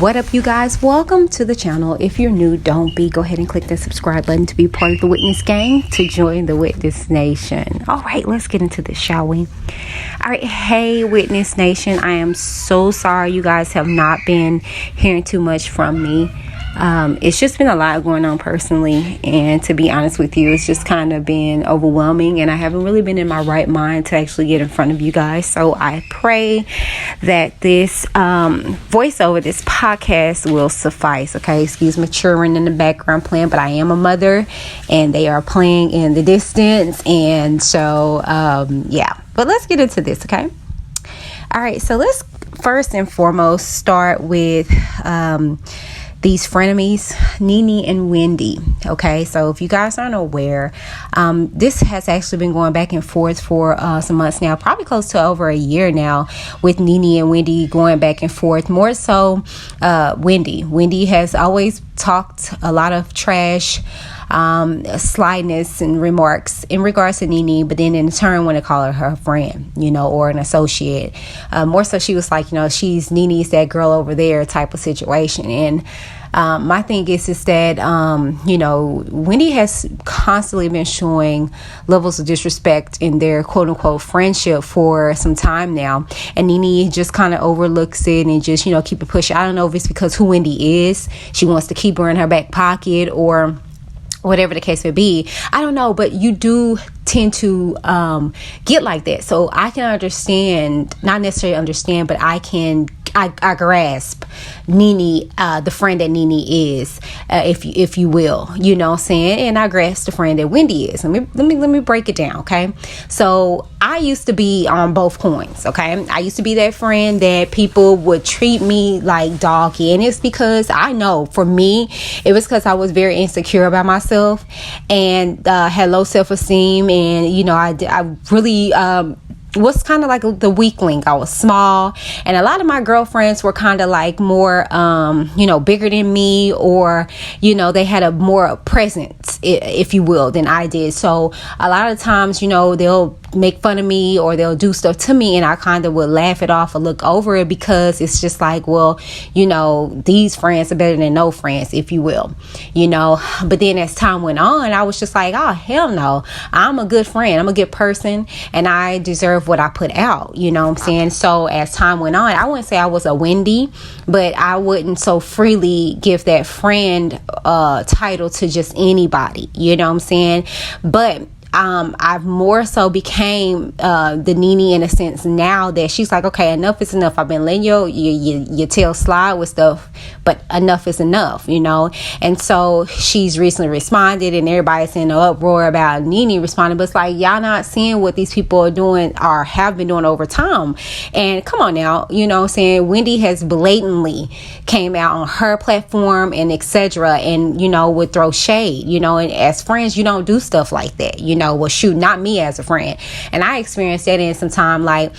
What up, you guys? Welcome to the channel. If you're new, go ahead and click that subscribe button to be part of the Witness gang, to join the Witness Nation. All right, let's get into this, shall we? All right, hey Witness Nation, I am so sorry you guys have not been hearing too much from me. It's just been a lot going on personally, and to be honest with you, it's just kind of been overwhelming, and I haven't really been in my right mind to actually get in front of you guys. So I pray that this voiceover, this podcast will suffice. Okay, excuse me, children in the background playing, but I am a mother and they are playing in the distance, and so yeah, but let's get into this. Okay, all right, so let's first and foremost start with these frenemies, Nene and Wendy. Okay, so if you guys aren't aware, this has actually been going back and forth for some months now, probably close to over a year now, with Nene and Wendy going back and forth. More so Wendy has always talked a lot of trash, slyness and remarks in regards to Nene, but then in turn want to call her friend, or an associate. More so she was like, Nene's that girl over there type of situation. And my thing is that Wendy has constantly been showing levels of disrespect in their quote unquote friendship for some time now, and Nene just kind of overlooks it and just keep it pushing. I don't know if it's because who Wendy is, she wants to keep her in her back pocket, or whatever the case may be. I don't know, but you do tend to get like that. So I can understand, not necessarily understand, but I grasp Nene, the friend that Nene is, if you will, what I'm saying? And I grasp the friend that Wendy is. Let me break it down, okay? So I used to be on both coins, okay? I used to be that friend that people would treat me like doggy, and it's because I know for me, it was because I was very insecure about myself and had low self-esteem, and I really was kind of like the weakling. I was small, and a lot of my girlfriends were kind of like more bigger than me, or they had a more presence, if you will, than I did. So a lot of times they'll make fun of me, or they'll do stuff to me, and I kind of would laugh it off or look over it, because it's just like, well, these friends are better than no friends, if you will, but then as time went on, I was just like, oh hell no, I'm a good friend, I'm a good person, and I deserve what I put out, what I'm saying? So as time went on, I wouldn't say I was a Wendy, but I wouldn't so freely give that friend title to just anybody, what I'm saying? But I've more so became the Nene in a sense now, that she's like, okay, enough is enough. I've been letting your tail slide with stuff, but enough is enough, And so she's recently responded, and everybody's in an uproar about Nene responding, but it's like, y'all not seeing what these people are doing or have been doing over time. And come on now, what I'm saying? Wendy has blatantly came out on her platform and etc. and would throw shade, and as friends, you don't do stuff like that, well, shoot, not me as a friend. And I experienced that in some time, like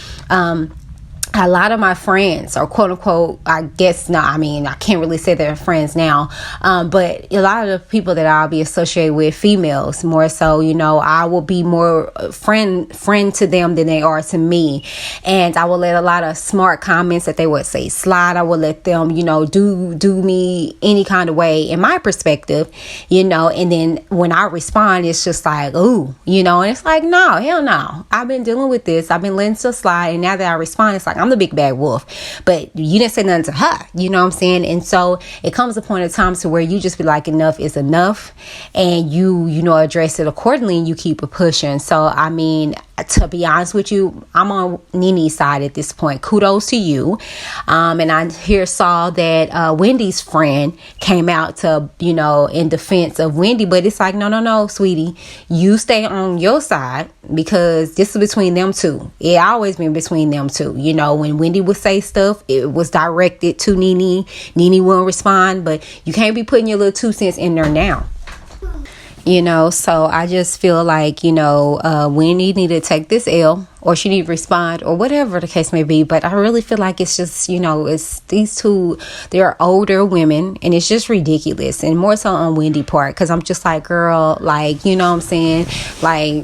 a lot of my friends, or quote unquote, I guess not, I can't really say they're friends now, but a lot of the people that I'll be associated with, females more so, I will be more friend to them than they are to me. And I will let a lot of smart comments that they would say slide. I will let them, do me any kind of way in my perspective, and then when I respond, it's just like, ooh, and it's like, no, hell no. I've been dealing with this. I've been letting stuff slide. And now that I respond, it's like, I'm the big bad wolf, but you didn't say nothing to her, what I'm saying? And so it comes a point in time to where you just be like, enough is enough, and you address it accordingly, and you keep it pushing. So to be honest with you, I'm on Nene's side at this point. Kudos to you. And I saw that Wendy's friend came out to, in defense of Wendy, but it's like, no, sweetie, you stay on your side, because this is between them two. It always been between them two. When Wendy would say stuff, it was directed to Nene. Nene wouldn't respond, but you can't be putting your little 2 cents in there now. So I just feel like, Wendy need to take this L, or she need to respond, or whatever the case may be. But I really feel like it's just, it's these two, they're older women, and it's just ridiculous. And more so on Wendy part, because I'm just like, girl, like, what I'm saying? Like,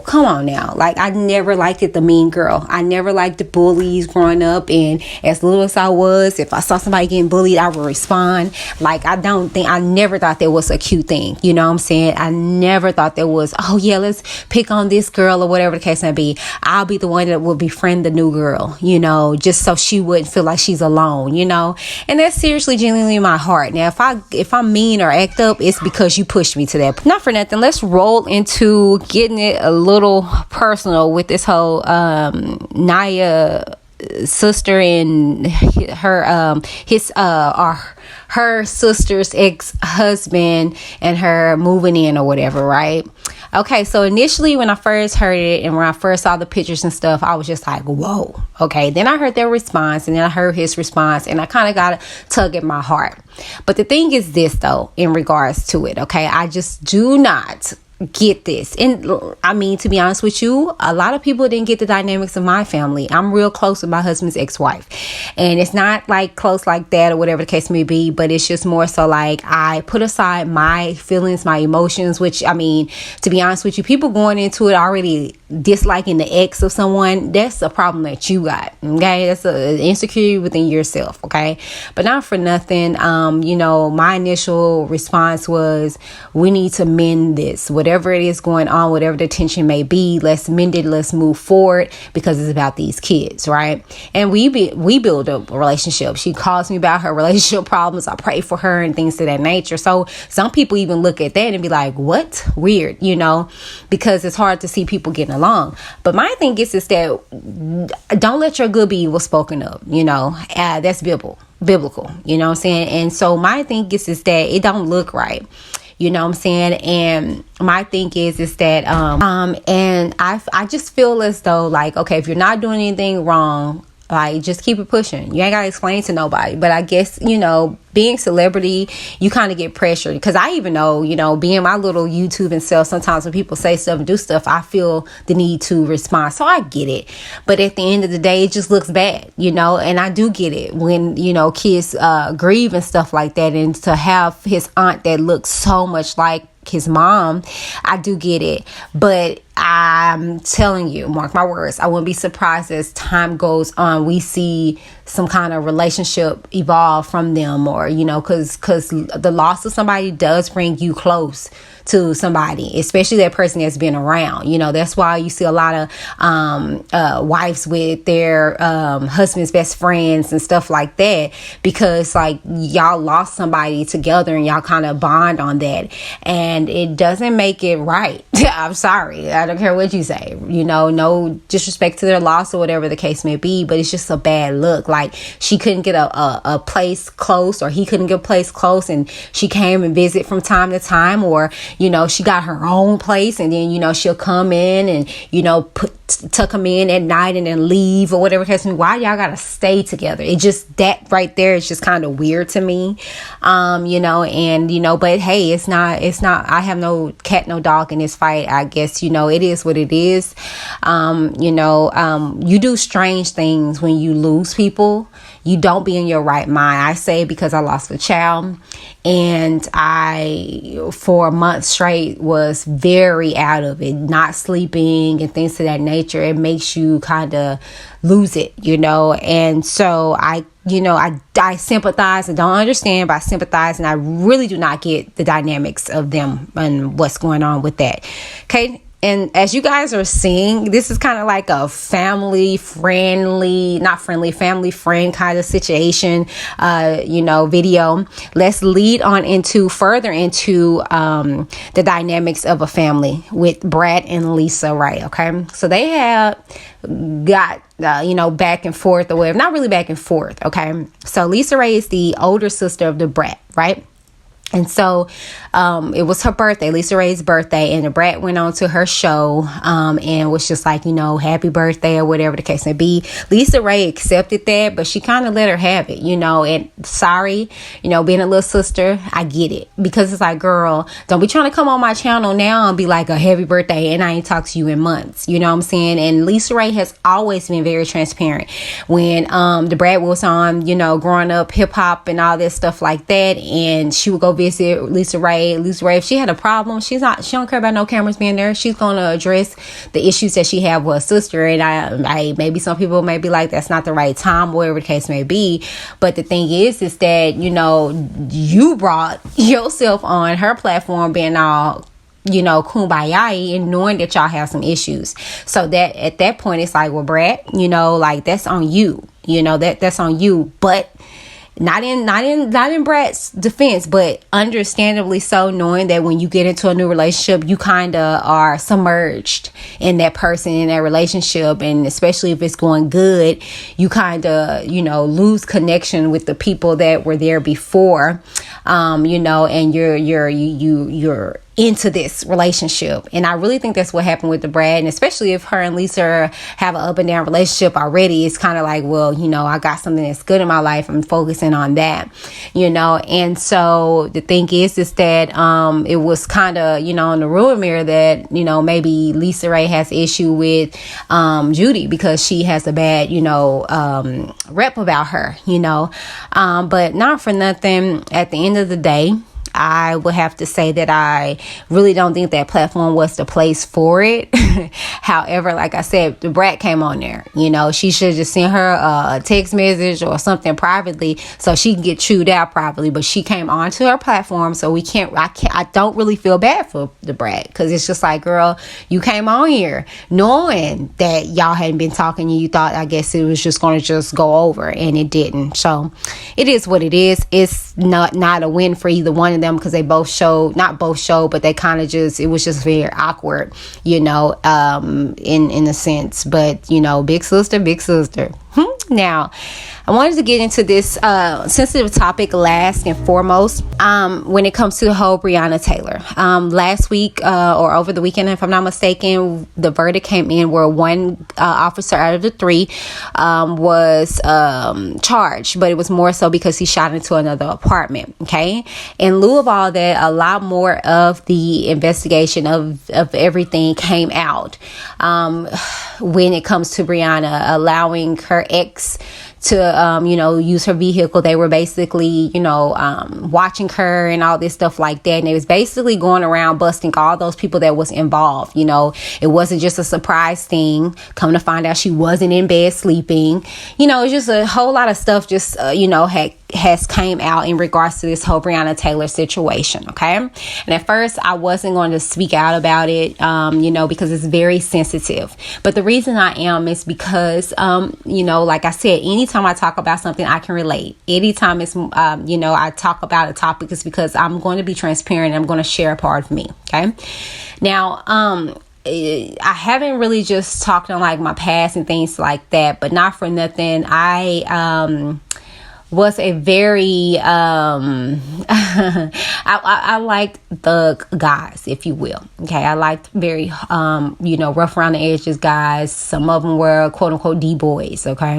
come on now. Like, I never liked it, the mean girl. I never liked the bullies growing up. And as little as I was, if I saw somebody getting bullied, I would respond. Like, I never thought that was a cute thing. You know what I'm saying? I never thought there was, oh yeah, let's pick on this girl, or whatever the case may be. I'll be the one that will befriend the new girl, just so she wouldn't feel like she's alone, and that's seriously genuinely in my heart. Now, if I'm mean or act up, it's because you pushed me to that. Not for nothing, let's roll into getting it a little personal with this whole Naya sister and her sister's ex-husband and her moving in or whatever, right? Okay, so initially when I first heard it and when I first saw the pictures and stuff, I was just like, whoa. Okay, then I heard their response, and then I heard his response, and I kind of got a tug at my heart. But the thing is this, though, in regards to it, okay, I just do not get this. And I mean, to be honest with you, a lot of people didn't get the dynamics of my family. I'm real close with my husband's ex-wife, and it's not like close like that or whatever the case may be, but it's just more so like I put aside my feelings, my emotions, which, I mean, to be honest with you, people going into it already disliking the ex of someone, that's a problem that you got. Okay, that's an insecurity within yourself. Okay, but not for nothing, my initial response was, we need to mend this. Whatever it is going on, whatever the tension may be, let's mend it, let's move forward, because it's about these kids, right? And we build a relationship. She calls me about her relationship problems. I pray for her and things of that nature. So some people even look at that and be like, what? Weird, because it's hard to see people getting along. But my thing is that don't let your good be evil spoken of, that's biblical, you know what I'm saying? And so my thing is that it don't look right. You know what I'm saying? And my thing is that, and I just feel as though, like, okay, if you're not doing anything wrong, like, just keep it pushing. You ain't got to explain to nobody. But I guess, being celebrity, you kind of get pressured. Because I even know, being my little YouTube and self, sometimes when people say stuff and do stuff, I feel the need to respond. So I get it. But at the end of the day, it just looks bad, and I do get it when, kids grieve and stuff like that. And to have his aunt that looks so much like his mom, I do get it. But I'm telling you, mark my words, I wouldn't be surprised as time goes on, we see some kind of relationship evolve from them, or because the loss of somebody does bring you close to somebody, especially that person that's been around. That's why you see a lot of wives with their husband's best friends and stuff like that, because like y'all lost somebody together and y'all kind of bond on that, and it doesn't make it right. I'm sorry, I don't care what you say, no disrespect to their loss or whatever the case may be, but it's just a bad look. Like, she couldn't get a place close, or he couldn't get a place close, and she came and visit from time to time, or she got her own place, and then she'll come in and tuck him in at night and then leave or whatever case. Why y'all gotta stay together? It just, that right there is just kind of weird to me. But hey, it's not I have no cat, no dog in this fight. I guess it is what it is. You do strange things when you lose people. You don't be in your right mind. I say, because I lost a child, and I, for months straight, was very out of it, not sleeping and things of that nature. It makes you kind of lose it, and so I sympathize and don't understand, but I sympathize, and I really do not get the dynamics of them and what's going on with that. Okay. And as you guys are seeing, this is kind of like a family friend kind of situation, video. Let's lead on further into the dynamics of a family with Brat and Lisa Raye. Okay. So they have got, back and forth, or whatever. Not really back and forth. Okay. So Lisa Raye is the older sister of the Brat, right? And so it was her birthday, Lisa Raye's birthday, and the Brat went on to her show and was just like, happy birthday or whatever the case may be. Lisa Raye accepted that, but she kind of let her have it, and sorry, being a little sister, I get it. Because it's like, girl, don't be trying to come on my channel now and be like a happy birthday and I ain't talked to you in months. You know what I'm saying? And Lisa Raye has always been very transparent. When the Brat was on, growing up hip hop and all this stuff like that, and she would go visit Lisa Raye, if she had a problem, she don't care about no cameras being there. She's gonna address the issues that she had with her sister. And I maybe some people may be like, that's not the right time, whatever the case may be. But the thing is that you brought yourself on her platform being all kumbaya and knowing that y'all have some issues. So that at that point it's like, well, Brat, like that's on you. That's on you. But not in Brat's defense, but understandably so, knowing that when you get into a new relationship, you kind of are submerged in that person, in that relationship. And especially if it's going good, you kind of, lose connection with the people that were there before, and you're into this relationship. And I really think that's what happened with the Brat. And especially if her and Lisa have an up and down relationship already, it's kind of like, well, I got something that's good in my life. I'm focusing on that, And so the thing is that it was kind of, in the rumor mirror that, maybe Lisa Raye has issue with Judy because she has a bad, rep about her, but not for nothing. At the end of the day, I would have to say that I really don't think that platform was the place for it. However, like I said, the Brat came on there. She should just send her a text message or something privately so she can get chewed out privately. But she came onto her platform, so I don't really feel bad for the Brat, because it's just like, girl, you came on here knowing that y'all hadn't been talking and you thought, I guess it was just going to just go over, and it didn't. So it is what it is. It's not a win for either one of them, because they not both showed, but they kind of it was just very awkward, in a sense. But big sister. Now, I wanted to get into this sensitive topic last and foremost when it comes to the whole Breonna Taylor. Last week or over the weekend, if I'm not mistaken, the verdict came in where one officer out of the three was charged, but it was more so because he shot into another apartment. Okay. In lieu of all that, a lot more of the investigation of everything came out when it comes to Breonna allowing her ex to use her vehicle. They were basically watching her and all this stuff like that, and it was basically going around busting all those people that was involved. It wasn't just a surprise thing. Come to find out, she wasn't in bed sleeping. It's just a whole lot of stuff just has came out in regards to this whole Breonna Taylor situation. Okay. And at first I wasn't going to speak out about it, because it's very sensitive. But the reason I am is because, like I said, anytime I talk about something, I can relate. Anytime it's, I talk about a topic, is because I'm going to be transparent. And I'm going to share a part of me. Okay. Now, I haven't really just talked on like my past and things like that, but not for nothing. I was a very I liked thug guys, if you will. Okay, I liked very rough around the edges guys. Some of them were quote unquote D-boys. Okay,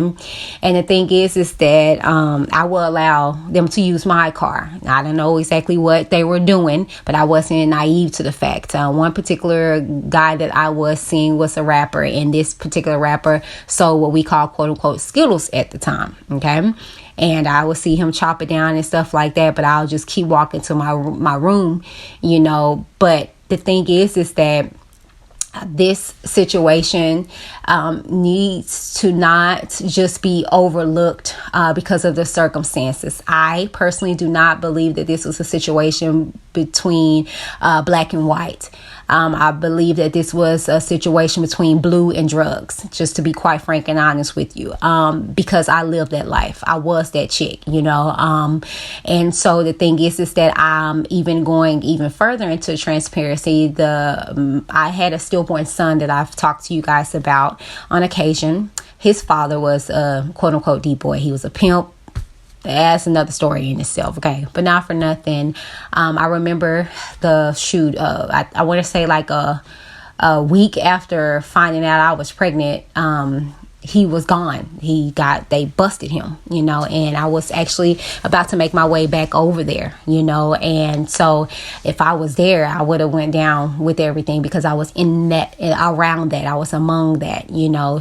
and the thing is that I will allow them to use my car. I don't know exactly what they were doing, but I wasn't naive to the fact. One particular guy that I was seeing was a rapper, and this particular rapper sold what we call quote unquote Skittles at the time. Okay. And I would see him chop it down and stuff like that, but I'll just keep walking to my room, But the thing is that this situation needs to not just be overlooked because of the circumstances. I personally do not believe that this was a situation between black and white. I believe that this was a situation between blue and drugs, just to be quite frank and honest with you, because I lived that life. I was that chick, and so the thing is that I'm even going even further into transparency. I had a stillborn son that I've talked to you guys about on occasion. His father was a quote unquote D-boy. He was a pimp. that's another story in itself. Okay, but not for nothing. I remember the shoot. I want to say like a week after finding out I was pregnant. He was gone. They busted him, and I was actually about to make my way back over there, and so if I was there, I would have went down with everything, because I was around that. I was among that,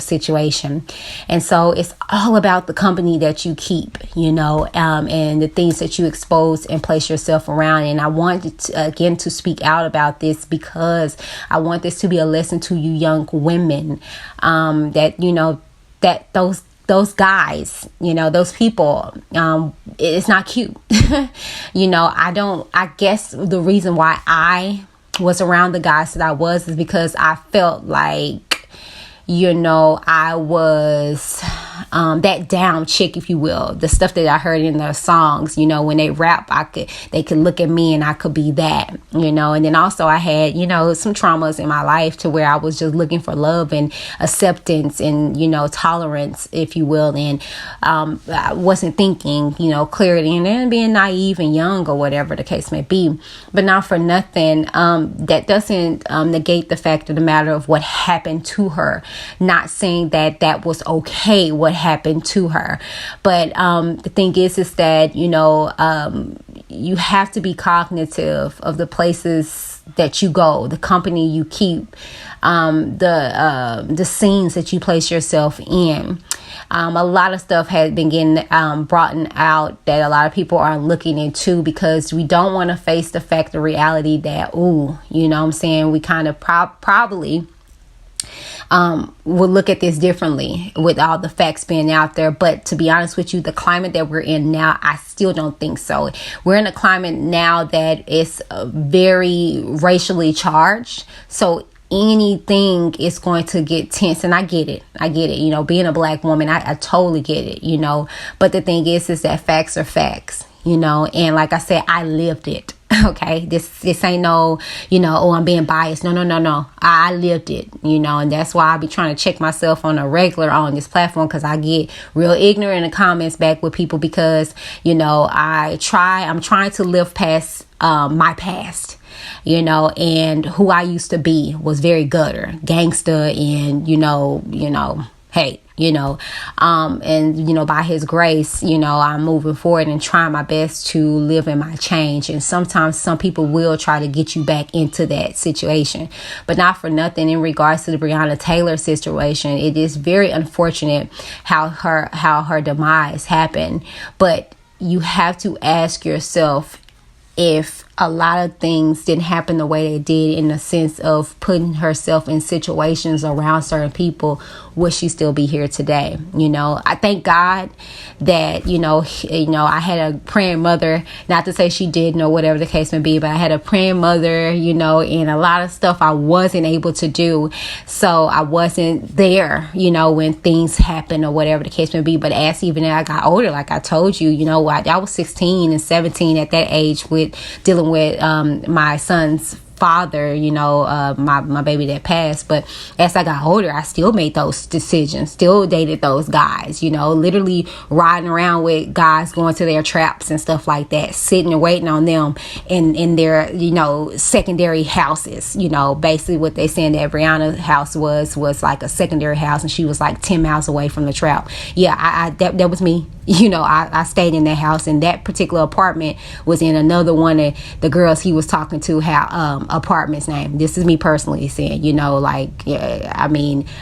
situation. And so it's all about the company that you keep, and the things that you expose and place yourself around. And I wanted to speak out about this, because I want this to be a lesson to you young women, that those guys, those people, it's not cute. I guess the reason why I was around the guys that I was is because I felt like, I was that down chick, if you will. The stuff that I heard in their songs, when they rap, they could look at me and I could be that, and then also I had, some traumas in my life to where I was just looking for love and acceptance and, tolerance, if you will. And I wasn't thinking, clearly, and then being naive and young or whatever the case may be. But not for nothing, that doesn't negate the fact of the matter of what happened to her. Not saying that was okay what happened to her, but the thing is that you have to be cognitive of the places that you go, the company you keep, the scenes that you place yourself in. A lot of stuff has been getting brought out that a lot of people are looking into, because we don't want to face the fact of reality that, we kind of probably will look at this differently with all the facts being out there. But to be honest with you, the climate that we're in now, I still don't think so. We're in a climate now that is very racially charged. So anything is going to get tense, and I get it. Being a black woman, I totally get it, but the thing is that facts are facts, and like I said, I lived it. Okay, this ain't no, I'm being biased. No. I lived it, and that's why I be trying to check myself on a regular on this platform, because I get real ignorant in the comments back with people, because, I'm trying to live past my past, and who I used to be was very gutter, gangster, and, hey, and, by his grace, I'm moving forward and trying my best to live in my change. And sometimes some people will try to get you back into that situation, but not for nothing. In regards to the Breonna Taylor situation, it is very unfortunate how her demise happened, but you have to ask yourself if a lot of things didn't happen the way they did, in the sense of putting herself in situations around certain people, would she still be here today? I thank God that, I had a praying mother, not to say she didn't or whatever the case may be, but I had a praying mother, and a lot of stuff I wasn't able to do. So I wasn't there, when things happen or whatever the case may be. But as I got older, like I told you, I was 16 and 17 at that age, with dealing with my son's father, my baby that passed. But as I got older, I still made those decisions, still dated those guys, literally riding around with guys, going to their traps and stuff like that, sitting and waiting on them in their, secondary houses. Basically what they saying that Breonna's house was like a secondary house, and she was like 10 miles away from the trap. Yeah, that was me. I stayed in that house, and that particular apartment was in another one of the girls he was talking to apartment's name. This is me personally saying,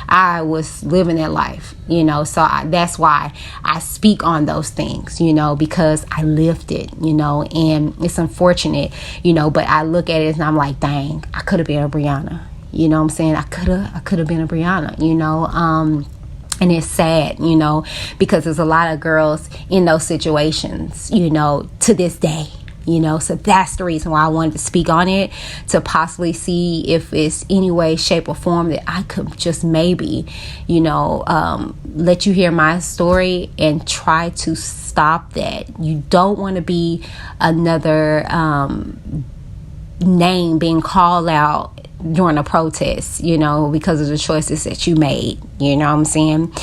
I was living that life, so that's why I speak on those things, because I lived it, and it's unfortunate, but I look at it and I'm like, dang, I could have been a Breonna, what I'm saying? I could have been a Breonna, and it's sad, because there's a lot of girls in those situations, to this day. So that's the reason why I wanted to speak on it, to possibly see if it's any way, shape, or form that I could just maybe, let you hear my story and try to stop that. You don't want to be another name being called out during a protest, because of the choices that you made, what I'm saying?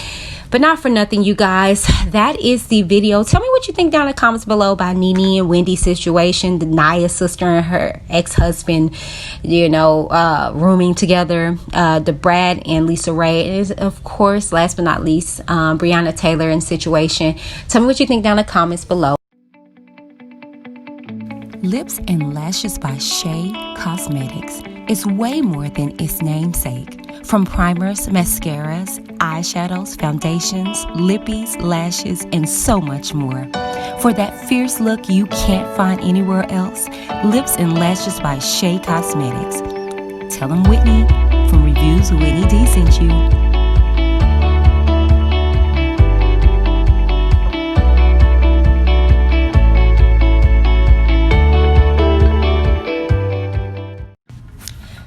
But not for nothing, you guys, that is the video. Tell me what you think down in the comments below about Nene and Wendy's situation, the Naya's sister and her ex-husband, rooming together, the Brat and Lisa Raye, and is, of course, last but not least, Breonna Taylor and situation. Tell me what you think down in the comments below. Lips and Lashes by Shea Cosmetics is way more than its namesake. From primers, mascaras, eyeshadows, foundations, lippies, lashes, and so much more. For that fierce look you can't find anywhere else, Lips and Lashes by Shea Cosmetics. Tell them Whitney from Reviews with Whitney D sent you.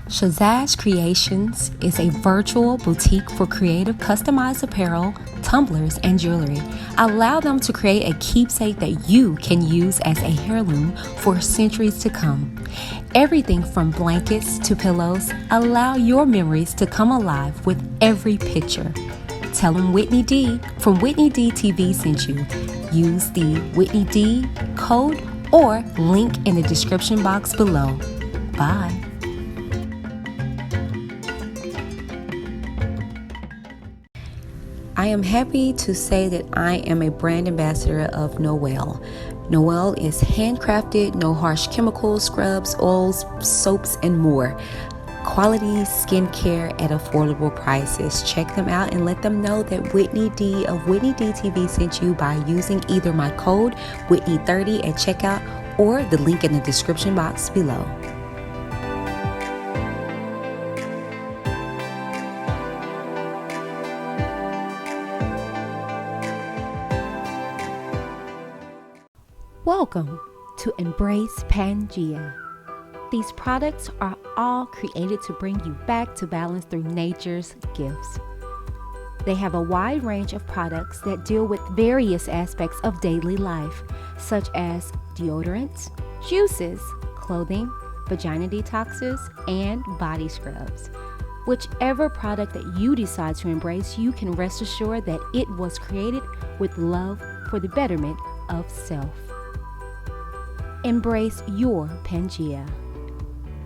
Shazaj Creations is a virtual boutique for creative customized apparel, tumblers, and jewelry. Allow them to create a keepsake that you can use as a heirloom for centuries to come. Everything from blankets to pillows, allow your memories to come alive with every picture. Tell them Whitney D from Whitney D TV sent you. Use the Whitney D code or link in the description box below. Bye. I am happy to say that I am a brand ambassador of Noel. Noel is handcrafted, no harsh chemicals, scrubs, oils, soaps, and more. Quality skincare at affordable prices. Check them out and let them know that Whitney D of Whitney D TV sent you by using either my code Whitney30 at checkout or the link in the description box below. Welcome to Embrace Pangea. These products are all created to bring you back to balance through nature's gifts. They have a wide range of products that deal with various aspects of daily life, such as deodorants, juices, clothing, vagina detoxes, and body scrubs. Whichever product that you decide to embrace, you can rest assured that it was created with love for the betterment of self. Embrace your Pangea.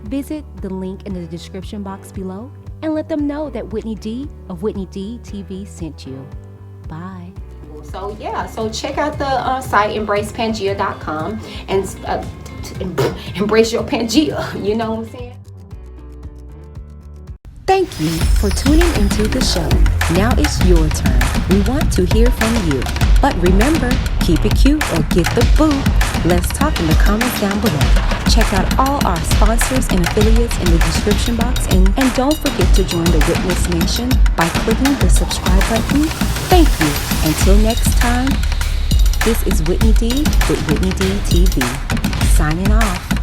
Visit the link in the description box below and let them know that Whitney D of Whitney D TV sent you. Bye. So check out the site embracepangea.com and embrace your Pangea. You know what I'm saying? Thank you for tuning into the show. Now it's your turn. We want to hear from you. But remember, keep it cute or get the boot. Let's talk in the comments down below. Check out all our sponsors and affiliates in the description box. And don't forget to join the Witness Nation by clicking the subscribe button. Thank you. Until next time, this is Whitney D with Whitney D TV. Signing off.